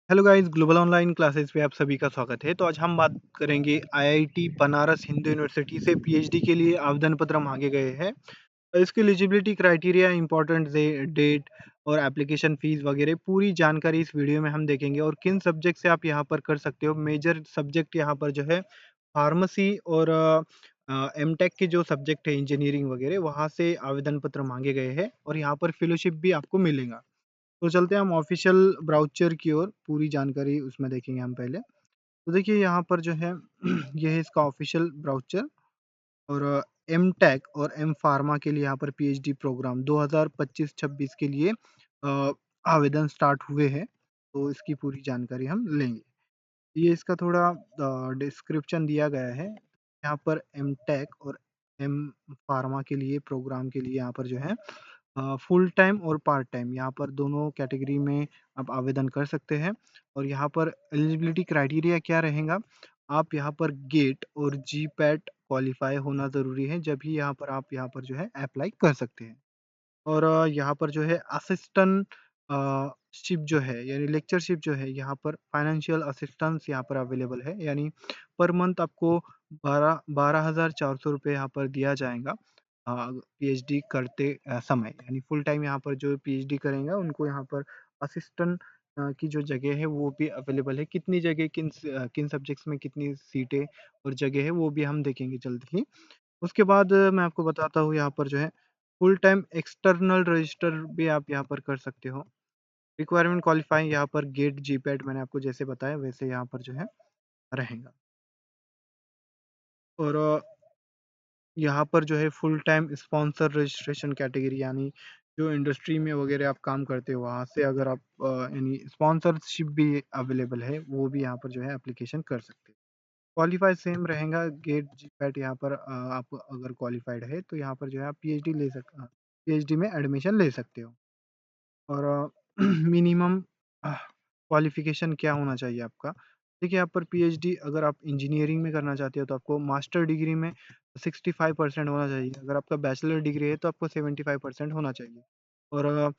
Hello guys, global online classes पे आप सभी का स्वागत है। तो आज हम बात करेंगे आईआईटी बनारस हिंदू यूनिवर्सिटी से पीएचडी के लिए आवेदन पत्र मांगे गए हैं। इसकी एलिजिबिलिटी क्राइटेरिया, इंपॉर्टेंट डेट और एप्लीकेशन फीस वगैरह पूरी जानकारी इस वीडियो में हम देखेंगे और किन सब्जेक्ट से आप यहाँ पर कर सकते हो। मेजर सब्जेक्ट यहाँ पर जो है फार्मेसी और एमटेक के जो सब्जेक्ट है इंजीनियरिंग वगैरह, वहाँ से आवेदन पत्र मांगे गए हैं और यहाँ पर फेलोशिप भी आपको मिलेगा। तो चलते हैं हम ऑफिशियल ब्राउचर की ओर, पूरी जानकारी उसमें देखेंगे हम पहले। तो देखिए यहाँ पर जो है ये है इसका ऑफिशियल ब्राउचर और एम टेक और एम फार्मा के लिए यहाँ पर पीएचडी प्रोग्राम 2025-26 के लिए आवेदन स्टार्ट हुए हैं। तो इसकी पूरी जानकारी हम लेंगे। ये इसका थोड़ा डिस्क्रिप्शन दिया गया है। यहाँ पर एम टेक और एम फार्मा के लिए प्रोग्राम के लिए यहाँ पर जो है फुल टाइम और पार्ट टाइम यहाँ पर दोनों कैटेगरी में आप आवेदन कर सकते हैं। और यहाँ पर एलिजिबिलिटी क्राइटेरिया क्या रहेगा, आप यहाँ पर गेट और जीपैट क्वालिफाई होना ज़रूरी है, जब ही यहाँ पर आप यहाँ पर जो है अप्लाई कर सकते हैं। और यहाँ पर जो है असिस्टेंट शिप जो है यानी लेक्चरशिप जो है, यहाँ पर फाइनेंशियल असिस्टेंस यहाँ पर अवेलेबल है, यानी पर मंथ आपको 12,400 रुपये यहाँ पर दिया जाएगा पीएचडी करते समय। यानी फुल टाइम यहाँ पर जो पीएचडी करेंगे उनको यहाँ पर असिस्टेंट की जो जगह है वो भी अवेलेबल है। कितनी जगह किन सब्जेक्ट्स में कितनी सीटें और जगह है वो भी हम देखेंगे जल्द ही। उसके बाद मैं आपको बताता हूँ यहाँ पर जो है फुल टाइम एक्सटर्नल रजिस्टर भी आप यहाँ पर कर सकते हो। रिक्वायरमेंट क्वालिफाइंग यहाँ पर गेट जीपैट मैंने आपको जैसे बताया वैसे यहाँ पर जो है रहेगा। और यहाँ पर जो है full time sponsor registration category, यानी जो इंडस्ट्री में वगैरह आप काम करते हो वहाँ से अगर आप यानी स्पॉन्सरशिप भी अवेलेबल है, वो भी यहाँ पर जो है एप्लीकेशन कर सकते हैं। क्वालिफाई सेम रहेगा, गेट जीपैट यहाँ पर आप अगर क्वालिफाइड है तो यहाँ पर जो है आप पीएचडी में एडमिशन ले सकते हो। और मिनिमम क्वालिफिकेशन क्या होना चाहिए आपका। देखिए यहाँ पर पीएचडी अगर आप इंजीनियरिंग में करना चाहते हो तो आपको मास्टर डिग्री में 65% होना चाहिए। अगर आपका बैचलर डिग्री है तो आपको 75% होना चाहिए। और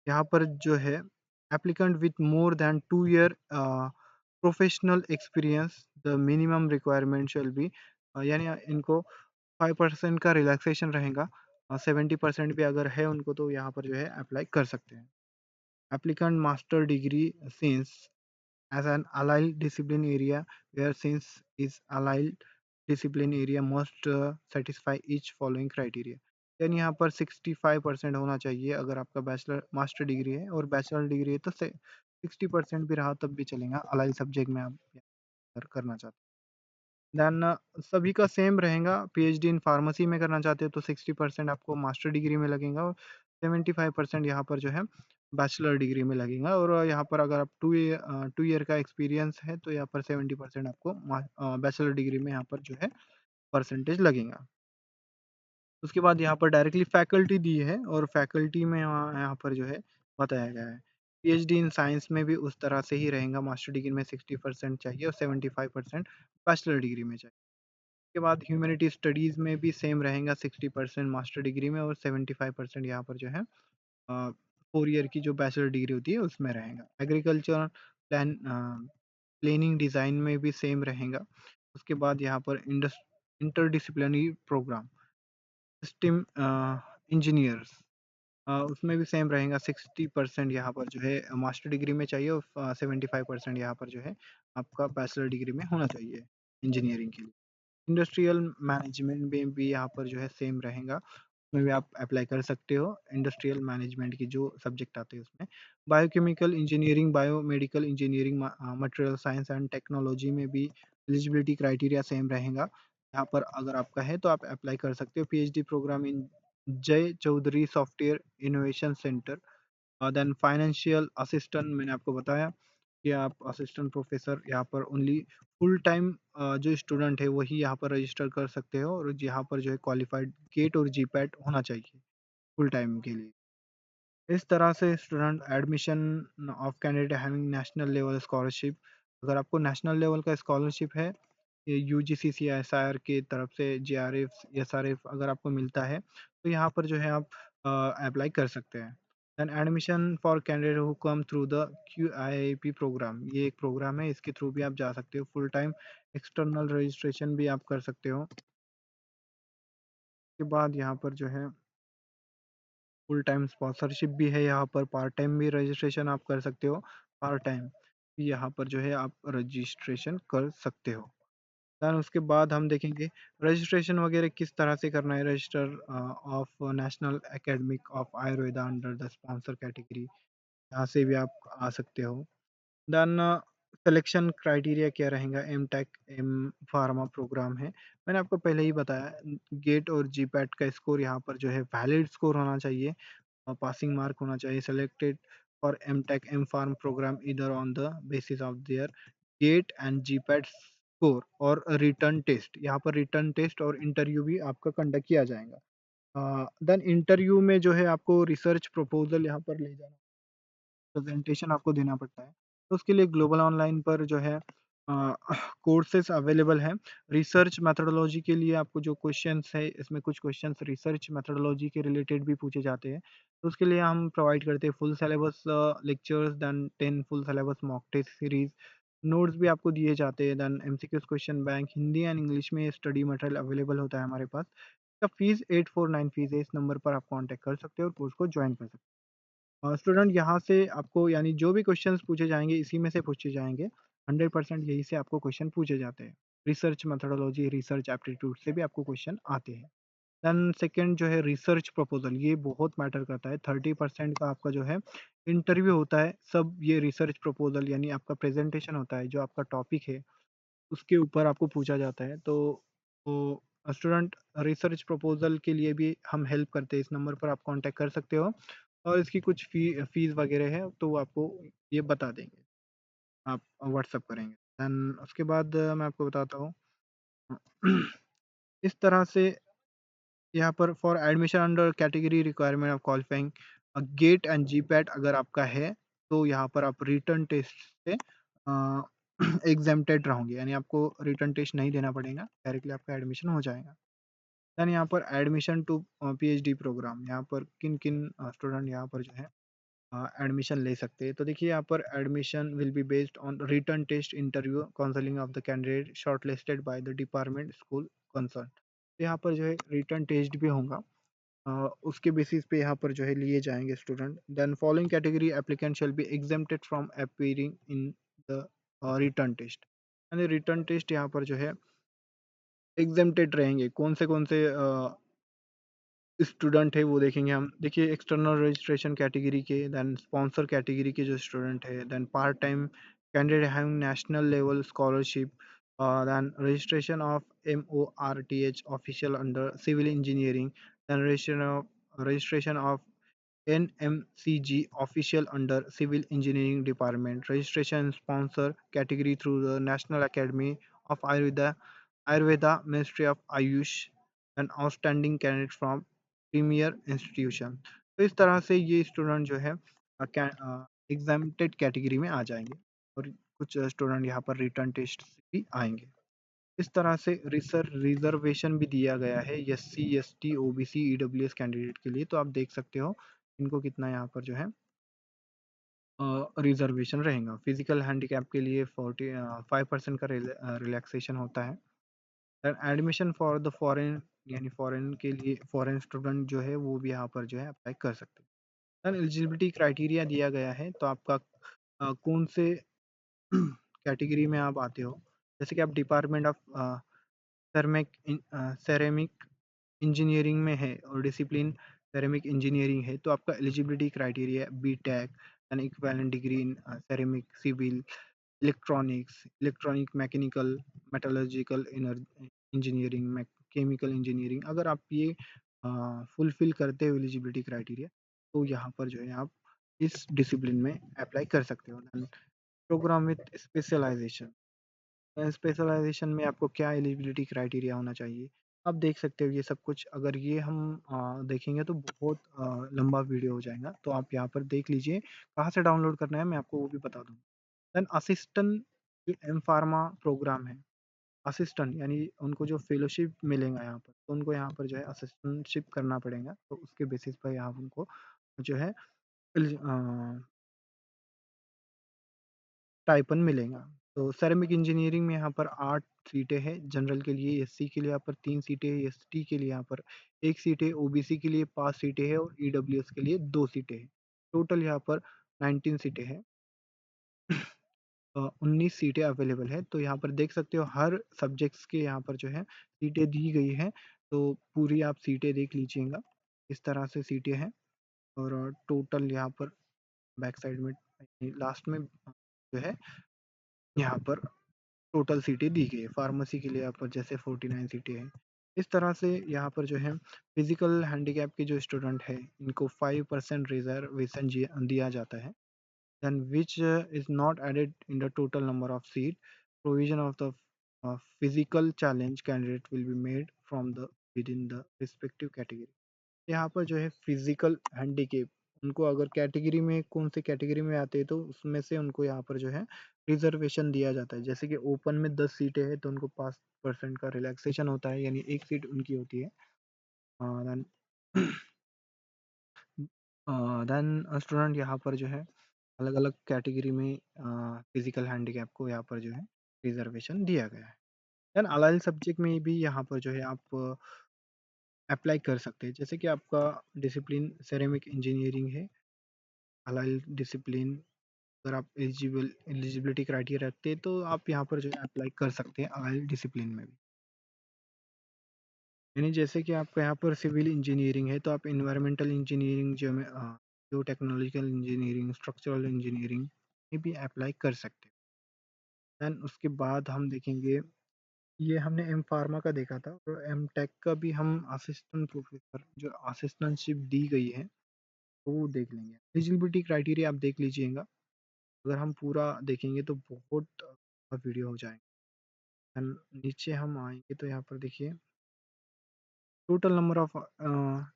यहाँ पर जो है applicant with more than 2 year professional experience, the minimum requirement shall be, यानी इनको 5% का रिलैक्सेशन रहेगा। 70% भी अगर है उनको तो यहाँ पर जो है अप्लाई कर सकते हैं। Applicant master degree since as an allied discipline area where since is allied discipline area must satisfy each following criteria। यानी यहाँ पर 65% होना चाहिए अगर आपका बैचलर मास्टर डिग्री है, और बैचलर डिग्री है तो 60% भी रहा तब भी चलेगा अलाइड सब्जेक्ट में आप करना चाहते हैं। देन सभी का सेम रहेगा। पीएचडी इन फार्मेसी में करना चाहते हो तो 60% आपको मास्टर डिग्री में लगेगा और 75% यहाँ पर जो है बैचलर डिग्री में लगेगा। और यहाँ पर अगर आप 2 ईयर का एक्सपीरियंस है तो यहाँ पर 70% आपको बैचलर डिग्री में यहाँ पर जो है परसेंटेज लगेगा। उसके बाद यहाँ पर डायरेक्टली फैकल्टी दी है और फैकल्टी में यहाँ पर जो है बताया गया है। पीएचडी इन साइंस में भी उस तरह से ही रहेगा, मास्टर डिग्री में 60% चाहिए और 75% बैचलर डिग्री में चाहिए। उसके बाद ह्यूमैनिटी स्टडीज़ में भी सेम रहेगा, 60% मास्टर डिग्री में और 75% यहाँ पर जो है 4 ईयर की जो बैचलर डिग्री होती है उसमें रहेगा। एग्रीकल्चर प्लानिंग डिज़ाइन में भी सेम रहेगा। उसके बाद यहाँ पर इंटरडिसिप्लिनरी प्रोग्राम सिस्टम इंजीनियर्स, उसमें भी सेम रहेगा। 60% यहाँ पर जो है मास्टर डिग्री में चाहिए और 75% यहाँ पर जो है आपका बैचलर डिग्री में होना चाहिए इंजीनियरिंग के लिए। इंडस्ट्रियल मैनेजमेंट में भी यहाँ पर जो है सेम रहेगा, उसमें भी आप अप्लाई कर सकते हो। इंडस्ट्रियल मैनेजमेंट की जो सब्जेक्ट आते हैं उसमें biochemical engineering, biomedical engineering, material science and technology में भी एलिजिबिलिटी क्राइटेरिया सेम रहेगा। यहाँ पर अगर आपका है तो आप अप्लाई कर सकते हो। PhD programme in Jay Chaudhary software innovation centre. Then financial assistant मैंने आपको बताया कि आप असिस्टेंट प्रोफेसर यहाँ पर ओनली फुल टाइम जो स्टूडेंट है वही यहाँ पर रजिस्टर कर सकते हो, और यहाँ पर जो है क्वालिफाइड गेट और जीपैट होना चाहिए फुल टाइम के लिए। इस तरह से student admission of candidate having national level scholarship, अगर आपको नेशनल लेवल का स्कॉलरशिप है ये यूजीसी या एसआईआर की तरफ से, जेआरएफ एसआरएफ अगर आपको मिलता है तो यहाँ पर जो है आप अप्लाई कर सकते हैं। Then admission for candidate who come through the QIIP programme, ये एक प्रोग्राम है, इसके थ्रू भी आप जा सकते हो। फुल टाइम एक्सटर्नल रजिस्ट्रेशन भी आप कर सकते हो। उसके बाद यहाँ पर जो है फुल टाइम स्पॉन्सरशिप भी है, यहाँ पर पार्ट टाइम भी रजिस्ट्रेशन आप कर सकते हो। पार्ट टाइम यहाँ पर जो है आप रजिस्ट्रेशन कर सकते हो। दैन उसके बाद हम देखेंगे रजिस्ट्रेशन वगैरह किस तरह से करना है। Register of national academic of Ayurveda under the sponsor category, यहाँ से भी आप आ सकते हो। देन सिलेक्शन क्राइटेरिया क्या रहेगा। M tech M pharma programme है, मैंने आपको पहले ही बताया। गेट और जीपैट का स्कोर यहाँ पर जो है वैलिड स्कोर होना चाहिए, पासिंग मार्क होना चाहिए। Selected for M tech M pharm program इधर on the basis of there GATE and GPAT score और रिटर्न टेस्ट, यहाँ पर रिटर्न टेस्ट और इंटरव्यू भी आपका कंडक्ट किया जाएगा। देन इंटरव्यू में जो है आपको रिसर्च प्रपोजल यहाँ पर ले जाना, प्रेजेंटेशन आपको देना पड़ता है। तो उसके लिए ग्लोबल ऑनलाइन पर जो है कोर्सेज अवेलेबल हैं। रिसर्च मेथोडोलॉजी के लिए आपको जो क्वेश्चंस है, इसमें कुछ क्वेश्चंस रिसर्च मेथोडोलॉजी के रिलेटेड भी पूछे जाते हैं। तो उसके लिए हम प्रोवाइड करते हैं full syllabus lectures, then 10 full syllabus mock test series, notes भी आपको दिए जाते हैं। Then MCQs question bank, Hindi and English में स्टडी मटेरियल अवेलेबल होता है हमारे पास। इसका फीस 849 फीस है। इस नंबर पर आप कॉन्टैक्ट कर सकते हो और कोर्स को ज्वाइन कर सकते हो। स्टूडेंट यहाँ से आपको यानी जो भी क्वेश्चंस पूछे जाएँगे इसी में से पूछे जाएँगे। 100% यहीं से आपको क्वेश्चन पूछे जाते हैं। रिसर्च मेथोडोलॉजी, रिसर्च एप्टीट्यूड से भी आपको क्वेश्चन आते हैं। देन सेकंड जो है रिसर्च प्रपोज़ल, ये बहुत मैटर करता है। 30% का आपका जो है इंटरव्यू होता है, सब ये रिसर्च प्रपोज़ल यानी आपका प्रेजेंटेशन होता है, जो आपका टॉपिक है उसके ऊपर आपको पूछा जाता है। तो स्टूडेंट रिसर्च प्रपोज़ल के लिए भी हम हेल्प करते हैं। इस नंबर पर आप कॉन्टैक्ट कर सकते हो और इसकी कुछ फ़ीस वगैरह है तो वो आपको ये बता देंगे, आप व्हाट्सएप करेंगे। देन उसके बाद मैं आपको बताता हूँ इस तरह से यहाँ पर for admission under category requirement of qualifying GATE and GPAT अगर आपका है तो यहाँ पर आप रिटर्न टेस्ट से एग्जेम्प्टेड रहोगे, यानी आपको रिटर्न टेस्ट नहीं देना पड़ेगा, डायरेक्टली आपका एडमिशन हो जाएगा। देन यहाँ पर एडमिशन टू पीएचडी प्रोग्राम, यहाँ पर किन किन स्टूडेंट यहाँ पर जो है एडमिशन ले सकते हैं। तो देखिए यहाँ पर admission will be based on written test interview counselling of the candidate shortlisted by the department school concern. तो यहाँ पर जो है रिटर्न टेस्ट भी होगा, उसके बेसिस पे यहाँ पर जो है लिए जाएंगे student. Then following category applicant shall be exempted from appearing in the written test, यानी रिटर्न टेस्ट यहाँ पर जो है एग्जेम्प्टेड रहेंगे। कौन से स्टूडेंट है वो देखेंगे हम। देखिए एक्सटर्नल रजिस्ट्रेशन कैटेगरी के, देन स्पॉन्सर कैटेगरी के जो स्टूडेंट है, then part time candidate having national level scholarship, then registration of MORTH official under civil engineering, then registration of NMCG official under Civil Engineering Department, registration sponsor category through the National Academy of Ayurveda Ministry of Ayush, an outstanding candidate from premier institution। तो इस तरह से ये student जो है एग्जामिटेड category में आ जाएंगे और कुछ स्टूडेंट यहाँ पर रिटर्न टेस्ट भी आएंगे। इस तरह से रिजर्वेशन भी दिया गया है SC ST OBC EWS candidate के लिए। तो आप देख सकते हो इनको कितना यहाँ पर जो है रिजर्वेशन रहेगा। फिजिकल हैंडीकैप के लिए 45% का रिलैक्सेशन होता है। एडमिशन फॉर द फॉरेन, यानी फॉरेन के लिए फॉरेन स्टूडेंट जो है वो भी यहाँ पर जो है अप्लाई कर सकते हैं। एलिजिबिलिटी क्राइटेरिया दिया गया है, तो आपका कौन से कैटेगरी में आप आते हो। जैसे कि आप डिपार्टमेंट ऑफ सेरेमिक इंजीनियरिंग में है और डिसिप्लिन सेरेमिक इंजीनियरिंग है, तो आपका eligibility criteria BTech and equivalent degree in ceramic civil electronics electronic mechanical metallurgical engineering chemical engineering, अगर आप ये फुलफिल करते हो एलिजिबिलिटी क्राइटेरिया तो यहाँ पर जो है आप इस डिसिप्लिन में अप्लाई कर सकते हो। प्रोग्राम विथ स्पेशलाइजेशन, स्पेशलाइजेशन में आपको क्या एलिजिबिलिटी क्राइटेरिया होना चाहिए, आप देख सकते हो ये सब कुछ। अगर ये हम देखेंगे तो बहुत लंबा वीडियो हो जाएगा, तो आप यहाँ पर देख लीजिए कहाँ से डाउनलोड करना है, मैं आपको वो भी बता दूँ। देन असिस्टेंट जो एम फार्मा प्रोग्राम है, असिस्टेंट यानी उनको जो फेलोशिप मिलेगा यहाँ पर, तो उनको यहाँ पर जो है असिस्टेंटशिप करना पड़ेगा, तो उसके बेसिस पर यहाँ उनको जो है स्टाइपेंड मिलेगा। तो सेरेमिक इंजीनियरिंग में यहाँ पर 8 सीटें हैं, जनरल के लिए, एससी के लिए यहाँ पर 3 सीटें हैं, एसटी के लिए यहाँ पर 1 सीट है, ओबीसी के लिए 5 सीटें हैं और ईडब्ल्यूएस के लिए 2 सीटें हैं। टोटल यहाँ पर 19 सीटें हैं। 19 सीटें अवेलेबल है, तो यहाँ पर देख सकते हो हर सब्जेक्ट्स के यहाँ पर जो है सीटें दी गई हैं, तो पूरी आप सीटें देख लीजिएगा। इस तरह से सीटें हैं और टोटल यहाँ पर बैक साइड में लास्ट में जो है यहाँ पर टोटल सीटें दी गई है। फार्मेसी के लिए यहाँ पर जैसे 49 सीटें हैं। इस तरह से यहाँ पर जो है फिजिकल हैंडीकैप के जो स्टूडेंट है इनको 5% रिजर्वेशन दिया जाता है, then which is not added in the total number of seat. Provision of the physical challenge candidate will be made from the within the respective category. यहाँ पर जो है फिजिकल हैंडीकेप, उनको अगर कैटेगरी में कौन सी कैटेगरी में आते हैं तो उसमें से उनको यहाँ पर जो है रिजर्वेशन दिया जाता है। जैसे कि ओपन में 10 सीटें हैं तो उनको 5% का रिलैक्सेशन होता है, यानी एक सीट उनकी होती है। देन देन स्टूडेंट यहाँ पर जो है अलग-अलग कैटेगरी में फिजिकल हैंडीकैप को यहाँ पर जो है रिजर्वेशन दिया गया है। देन अलाइड सब्जेक्ट में भी यहाँ पर जो है आप अप्लाई कर सकते हैं। जैसे कि आपका डिसिप्लिन सेरेमिक इंजीनियरिंग है, अलाइड डिसिप्लिन अगर आप एलिजिबिलिटी क्राइटेरिया रखते हैं तो आप यहाँ पर जो है अप्लाई कर सकते हैं अलाइड डिसिप्लिन में भी। यानी जैसे कि आपका यहाँ पर सिविल इंजीनियरिंग है तो आप एनवायरमेंटल इंजीनियरिंग जो टेक्नोलॉजिकल इंजीनियरिंग, स्ट्रक्चरल इंजीनियरिंग में भी अप्लाई कर सकते हैं। देन उसके बाद हम देखेंगे, ये हमने एम फार्मा का देखा था और एम टेक का भी हम असिस्टेंट प्रोफेसर जो असिस्टेंटशिप दी गई है तो वो देख लेंगे। एलिजिबिलिटी क्राइटेरिया आप देख लीजिएगा, अगर हम पूरा देखेंगे तो बहुत वीडियो हो जाएंगे। एंड नीचे हम आएंगे तो यहाँ पर देखिए total number of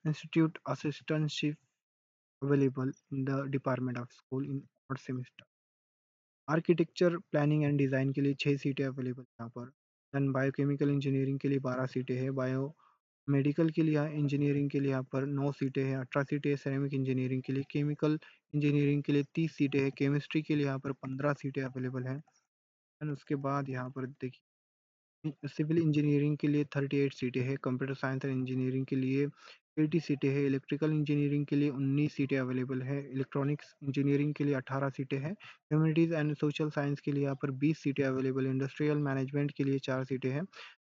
institute assistantship available in the department of school in first semester. Architecture planning and design के लिए 6 सीटें अवेलेबल यहाँ पर। देन बायोकेमिकल इंजीनियरिंग के लिए 12 सीटें हैं, बायो मेडिकल के लिए इंजीनियरिंग के लिए यहाँ पर 9 सीटें हैं, 18 सीटें हैं सेरेमिक इंजीनियरिंग के लिए, केमिकल इंजीनियरिंग के लिए 30 सीटें हैं, केमिस्ट्री के लिए यहाँ पर 15 सीटें अवेलेबल हैं। एंड उसके बाद यहाँ पर देखिए सिविल इंजीनियरिंग के लिए 38 सीटें हैं, कंप्यूटर साइंस एंड इंजीनियरिंग के लिए 80 सीटें हैं, इलेक्ट्रिकल इंजीनियरिंग के लिए 19 सीटें अवेलेबल है, इलेक्ट्रॉनिक्स इंजीनियरिंग के लिए 18 सीटें हैं, ह्यूमैनिटीज़ एंड सोशल साइंस के लिए यहाँ पर 20 सीटें अवेलेबल है, इंडस्ट्रियल मैनेजमेंट के लिए 4 सीटें हैं,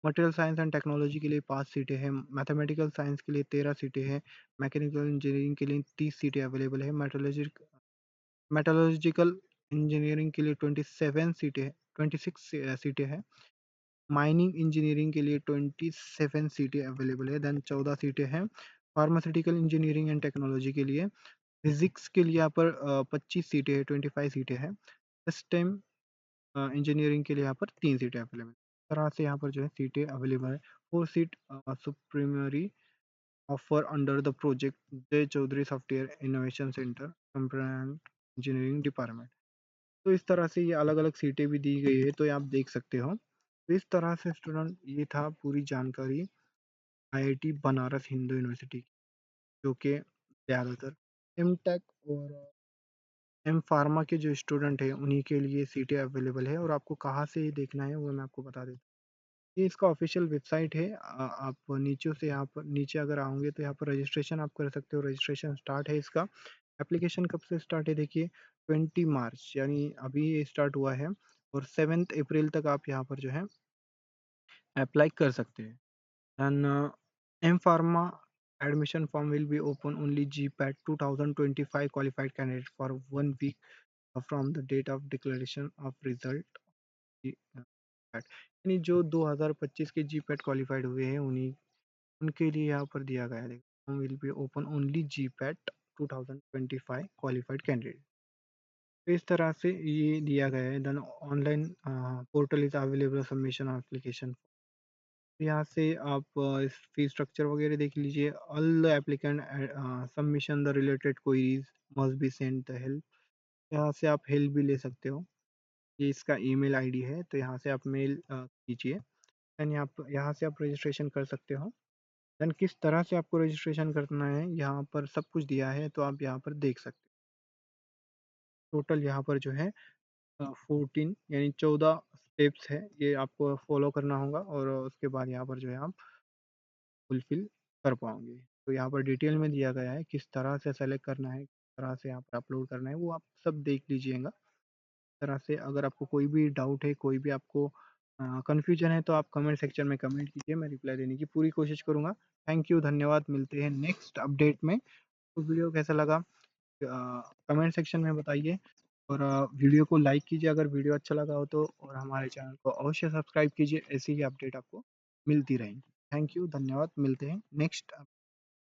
मटेरियल साइंस एंड टेक्नोलॉजी के लिए 5 सीटें हैं, मैथमेटिकल साइंस के लिए 13 सीटें हैं, मैकेनिकल इंजीनियरिंग के लिए 30 सीटें अवेलेबल है, मेटलर्जिकल इंजीनियरिंग के लिए 26 सीटें हैं, माइनिंग इंजीनियरिंग के लिए 27 सीटें अवेलेबल है, देन 14 सीटें हैं फार्मास्यूटिकल इंजीनियरिंग एंड टेक्नोलॉजी के लिए। फिजिक्स के लिए यहाँ पर 25 सीटें हैं, 25 सीटें हैं। सिस्टम इंजीनियरिंग के लिए यहाँ पर 3 सीटें अवेलेबल है। इस तरह से यहाँ पर जो है सीटें अवेलेबल है। 4 seat supernumerary offer under the project Jay Chaudhary software innovation centre computer engineering department. तो इस तरह से ये अलग-अलग सीटें भी दी गई है, तो ये आप देख सकते हो। तो इस तरह से स्टूडेंट ये था पूरी जानकारी आईआईटी बनारस हिंदू यूनिवर्सिटी की, जो कि ज़्यादातर एमटेक और एम फार्मा के जो स्टूडेंट हैं उन्हीं के लिए सीटें अवेलेबल है। और आपको कहाँ से ये देखना है वो मैं आपको बता देता हूँ। ये इसका ऑफिशियल वेबसाइट है। आप नीचे से यहाँ पर नीचे अगर आओगे तो यहाँ पर रजिस्ट्रेशन आप कर सकते हो। रजिस्ट्रेशन स्टार्ट है इसका। एप्लीकेशन कब से स्टार्ट है देखिए, 20 मार्च यानी अभी ये स्टार्ट हुआ है और 7 अप्रैल तक आप यहाँ पर जो है अप्लाई कर सकते हैं। And M pharma admission form will be open only GPAT 2025 qualified candidate for 1 week from the date of declaration of result। यानी जो 2025 के जीपैट क्वालिफाइड हुए हैं उन्हीं उनके लिए यहाँ पर दिया गया है। Will be open only GPAT 2025 qualified candidate. तो इस तरह से ये दिया गया है। Then online portal is available submission application. यहाँ से आप इस फी स्ट्रक्चर वगैरह देख लीजिए। All the applicant submission the related queries must be send the help. यहाँ से आप हेल्प भी ले सकते हो। ये इसका ईमेल आईडी है, तो यहाँ से आप मेल कीजिए। एंड यहाँ से आप रजिस्ट्रेशन कर सकते हो। देन किस तरह से आपको रजिस्ट्रेशन करना है यहाँ पर सब कुछ दिया है, तो आप यहाँ पर देख सकते हो। टोटल यहाँ पर जो है 14 यानी 14 स्टेप्स है, ये आपको फॉलो करना होगा और उसके बाद यहाँ पर जो है आप फुलफ़िल कर पाओगे। तो यहाँ पर डिटेल में दिया गया है, किस तरह से सेलेक्ट करना है, किस तरह से यहाँ पर अपलोड करना है, वो आप सब देख लीजिएगा। इस तरह से अगर आपको कोई भी डाउट है, कोई भी आपको कन्फ्यूजन है तो आप कमेंट सेक्शन में कमेंट कीजिए, मैं रिप्लाई देने की पूरी कोशिश करूँगा। थैंक यू, धन्यवाद, मिलते हैं नेक्स्ट अपडेट में। तो वीडियो कैसा लगा कमेंट सेक्शन में बताइए और वीडियो को लाइक कीजिए अगर वीडियो अच्छा लगा हो तो, और हमारे चैनल को अवश्य सब्सक्राइब कीजिए, ऐसी ही अपडेट आपको मिलती रहेंगी। थैंक यू, धन्यवाद, मिलते हैं नेक्स्ट